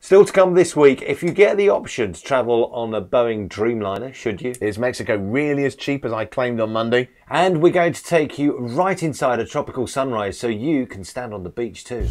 Still to come this week, if you get the option to travel on a Boeing Dreamliner, should you? Is Mexico really as cheap as I claimed on Monday? And we're going to take you right inside a tropical sunrise so you can stand on the beach too.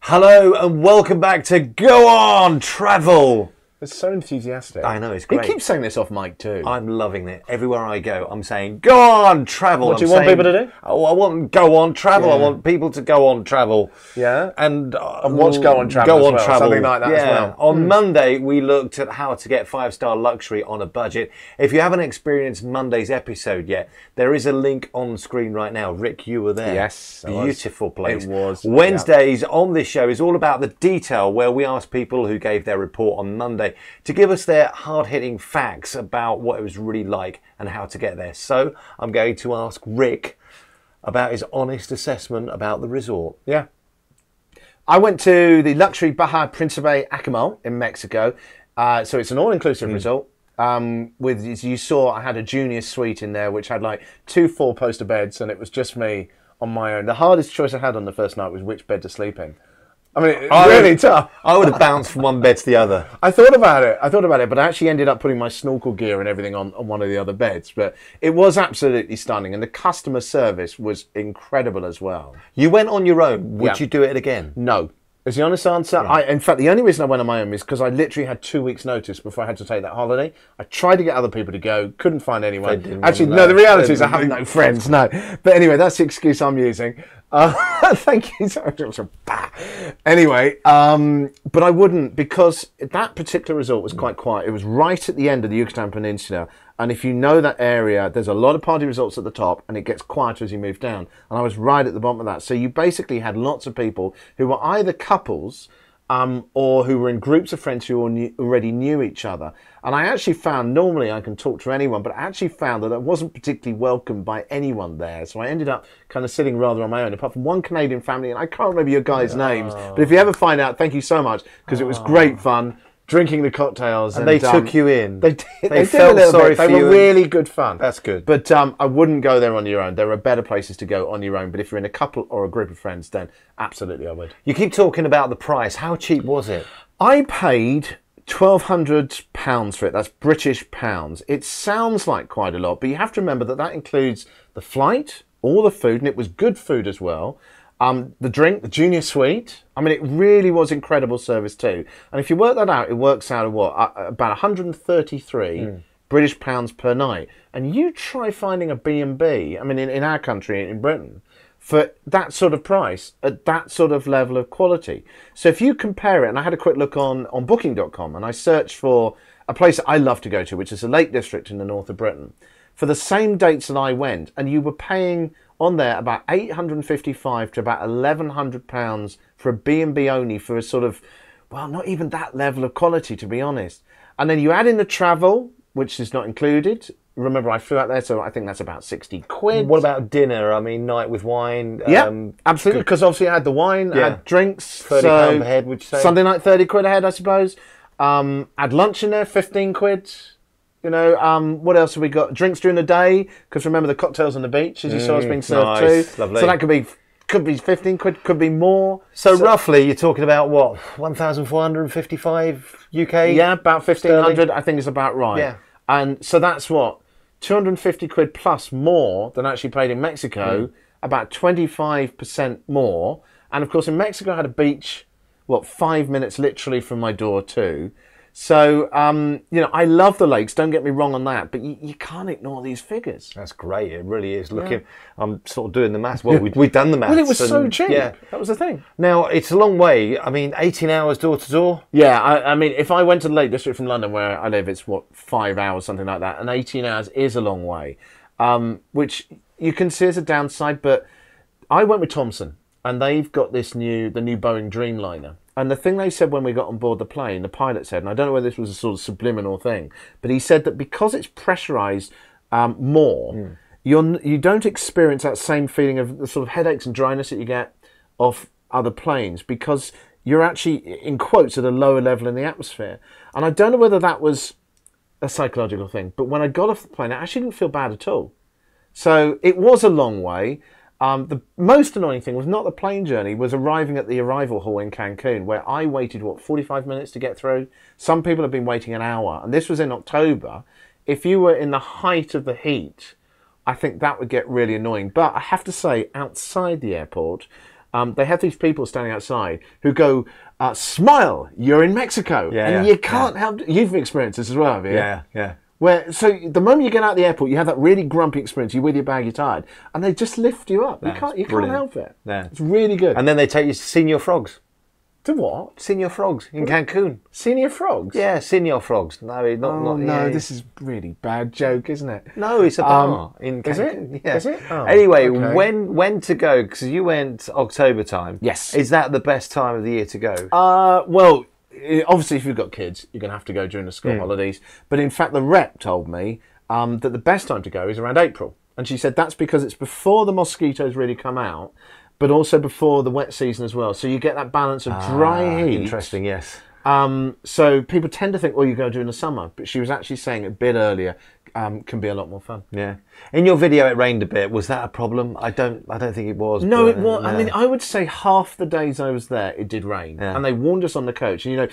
Hello and welcome back to GoOnTravel. It's so enthusiastic. I know, it's great. He keeps saying this off mic too. I'm loving it. Everywhere I go, I'm saying, go on, travel. What do you want people to do? Oh, I want go on, travel. Yeah. I want people to go on, travel. Yeah. And watch Go On Travel as well. Something like that as well. On Monday, we looked at how to get 5-star luxury on a budget. If you haven't experienced Monday's episode yet, there is a link on screen right now. Rick, you were there. Yes. Beautiful place. It was. Wednesdays on this show is all about the detail, where we ask people who gave their report on Monday to give us their hard-hitting facts about what it was really like and how to get there. So I'm going to ask Rick about his honest assessment about the resort. Yeah. I went to the luxury Bahia Principe Akumal in Mexico. So it's an all-inclusive resort. With, as you saw, I had a junior suite in there, which had like 2 4-poster beds, and it was just me on my own. The hardest choice I had on the first night was which bed to sleep in. I mean, it's really tough. I would have bounced from one bed to the other. I thought about it, but I actually ended up putting my snorkel gear and everything on one of the other beds. But it was absolutely stunning, and the customer service was incredible as well. You went on your own. Would you do it again? No. Is the honest answer. Right. In fact, the only reason I went on my own is because I literally had 2 weeks' notice before I had to take that holiday. I tried to get other people to go, couldn't find anyone. Actually, no, the reality is I have no friends, no. But anyway, that's the excuse I'm using. Thank you so much. Anyway, but I wouldn't, because that particular resort was quite quiet. It was right at the end of the Yucatan Peninsula. And if you know that area, there's a lot of party resorts at the top, and it gets quieter as you move down. And I was right at the bottom of that. So you basically had lots of people who were either couples or who were in groups of friends who already knew each other. And I actually found, normally I can talk to anyone, but I actually found that I wasn't particularly welcomed by anyone there. So I ended up kind of sitting rather on my own, apart from one Canadian family, and I can't remember your guys' names. But if you ever find out, thank you so much, because it was great fun. Drinking the cocktails, and they took you in. They felt sorry for you. They were really good fun. That's good. But I wouldn't go there on your own. There are better places to go on your own. But if you're in a couple or a group of friends, then absolutely I would. You keep talking about the price. How cheap was it? I paid £1,200 for it. That's British pounds. It sounds like quite a lot, but you have to remember that that includes the flight, all the food, and it was good food as well. The drink, the junior suite. I mean, it really was incredible service too. And if you work that out, it works out at what? About 133 British pounds per night. And you try finding a B&B, I mean, in our country, in Britain, for that sort of price, at that sort of level of quality. So if you compare it, and I had a quick look on booking.com, and I searched for a place that I love to go to, which is the Lake District in the north of Britain, for the same dates that I went, and you were paying on there about £855 to about £1,100 for a B&B only, for a sort of, well, not even that level of quality, to be honest. And then you add in the travel, which is not included. Remember, I flew out there, so I think that's about 60 quid. What about dinner? I mean, night with wine? Yeah, absolutely, because obviously I had the wine, I had drinks. £30 per head, would you say? Something like 30 quid a head, I suppose. Had lunch in there, 15 quid. You know, what else have we got? Drinks during the day, because remember the cocktails on the beach, as you saw, has been served too. Lovely. So that could be 15 quid, could be more. So roughly, you're talking about what, 1,455 UK? Yeah, about 1,500. I think is about right. Yeah. And so that's what, 250 quid plus more than actually paid in Mexico. About 25% more. And of course, in Mexico, I had a beach, 5 minutes literally from my door too. So, you know, I love the lakes, don't get me wrong on that, but you can't ignore these figures. That's great, it really is. Looking, I'm sort of doing the maths. Well, we've done the maths. Well, it was so cheap. Yeah. That was the thing. Now, it's a long way. I mean, 18 hours door to door? Yeah, I mean, if I went to the Lake District from London, where I live, it's, 5 hours, something like that, and 18 hours is a long way, which you can see as a downside, but I went with Thomson, and they've got the new Boeing Dreamliner. And the thing they said when we got on board the plane, the pilot said, and I don't know whether this was a sort of subliminal thing, but he said that because it's pressurised more, you don't experience that same feeling of the sort of headaches and dryness that you get off other planes, because you're actually, in quotes, at a lower level in the atmosphere. And I don't know whether that was a psychological thing, but when I got off the plane, I actually didn't feel bad at all. So it was a long way. The most annoying thing was not the plane journey, was arriving at the arrival hall in Cancun, where I waited, 45 minutes to get through? Some people have been waiting an hour, and this was in October. If you were in the height of the heat, I think that would get really annoying. But I have to say, outside the airport, they have these people standing outside who go, smile, you're in Mexico. And you can't help... You've experienced this as well, have you? Yeah. So the moment you get out of the airport, you have that really grumpy experience. You're with your bag, you're tired, and they just lift you up. You can't help it. Yeah. It's really good. And then they take you to Senior Frogs. To what? Senior Frogs in Cancun. Senior Frogs? Yeah, Senior Frogs. No, not. This is a really bad joke, isn't it? No, it's a bar in Cancun. Is it? Yeah. Is it? Oh, anyway, okay. when to go? Because you went October time. Yes. Is that the best time of the year to go? Well, obviously, if you've got kids, you're going to have to go during the school holidays. But in fact, the rep told me that the best time to go is around April. And she said that's because it's before the mosquitoes really come out, but also before the wet season as well. So you get that balance of dry heat. Interesting, yes. So people tend to think, well, you go during the summer. But she was actually saying a bit earlier can be a lot more fun. Yeah. In your video, it rained a bit. Was that a problem? I don't think it was. No, but, it was. Yeah. I mean, I would say half the days I was there, it did rain. Yeah. And they warned us on the coach. And, you know,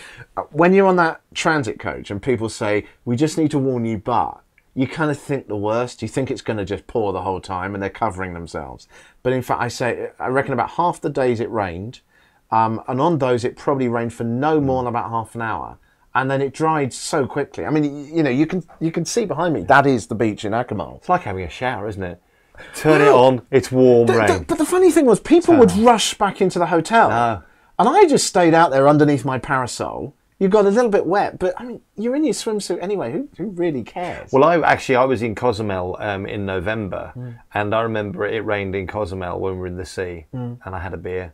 when you're on that transit coach and people say, we just need to warn you, but you kind of think the worst. You think it's going to just pour the whole time and they're covering themselves. But in fact, I reckon about half the days it rained. And on those, it probably rained for no more than about half an hour. And then it dried so quickly. I mean, you know, you can see behind me. That is the beach in Akumal. It's like having a shower, isn't it? Turn it on, it's warm rain. But the funny thing was, people would rush back into the hotel. No. And I just stayed out there underneath my parasol. You got a little bit wet, but I mean, you're in your swimsuit anyway. Who really cares? Well, I was in Cozumel in November, and I remember it rained in Cozumel when we were in the sea, and I had a beer.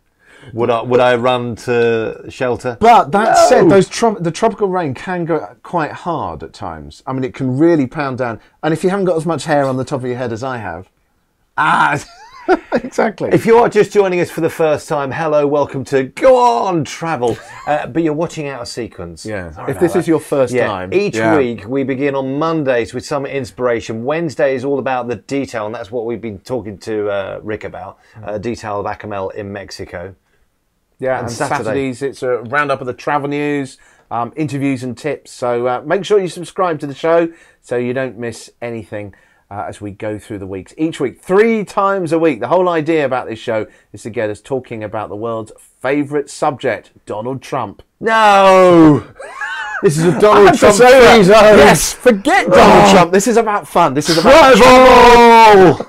Would I run to shelter? But that said, the tropical rain can go quite hard at times. I mean, it can really pound down. And if you haven't got as much hair on the top of your head as I have, exactly. If you are just joining us for the first time, hello, welcome to GoOnTravel. But you're watching out of sequence. Yeah. If this is your first time. Each week we begin on Mondays with some inspiration. Wednesday is all about the detail, and that's what we've been talking to Rick about. Detail of Akumal in Mexico. Yeah, and Saturdays it's a roundup of the travel news, interviews and tips. So make sure you subscribe to the show so you don't miss anything as we go through the weeks. Each week, 3 times a week. The whole idea about this show is to get us talking about the world's favourite subject, Donald Trump. No! This is a Donald Trump free zone. Yes, forget Donald Trump. This is about fun. This is about travel!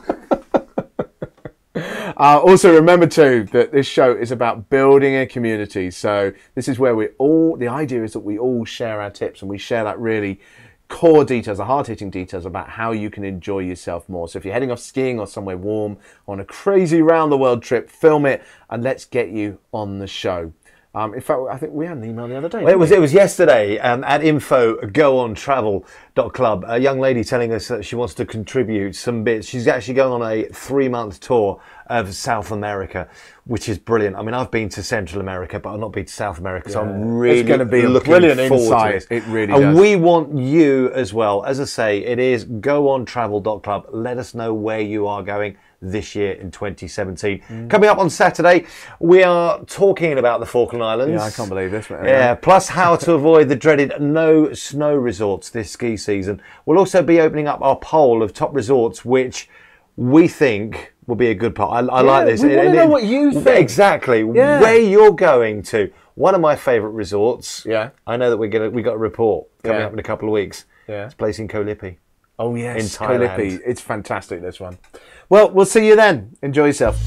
Also, remember too that this show is about building a community. So this is where the idea is that we all share our tips and we share that really core details, the hard-hitting details about how you can enjoy yourself more. So if you're heading off skiing or somewhere warm on a crazy round-the-world trip, film it and let's get you on the show. In fact, I think we had an email the other day. Well, it was yesterday at info@GoOnTravel.club. A young lady telling us that she wants to contribute some bits. She's actually going on a 3-month tour of South America, which is brilliant. I mean, I've been to Central America, but I've not been to South America, so I'm really it's going to be looking brilliant forward insight. to it. It really and does. We want you as well. As I say, it is GoOnTravel.club. Let us know where you are going this year in 2017. Coming up on Saturday, we are talking about the Falkland Islands. Yeah, I can't believe this. Yeah, plus how to avoid the dreaded no snow resorts this ski season. We'll also be opening up our poll of top resorts, which we think will be a good part. I like this. We want to know what you think. Exactly. Where you're going to. One of my favourite resorts. Yeah. I know that we got a report coming up in a couple of weeks. Yeah. It's a place in Koh Lipi. Oh yes, in Thailand. Koh Lipi. It's fantastic, this one. Well, we'll see you then. Enjoy yourself.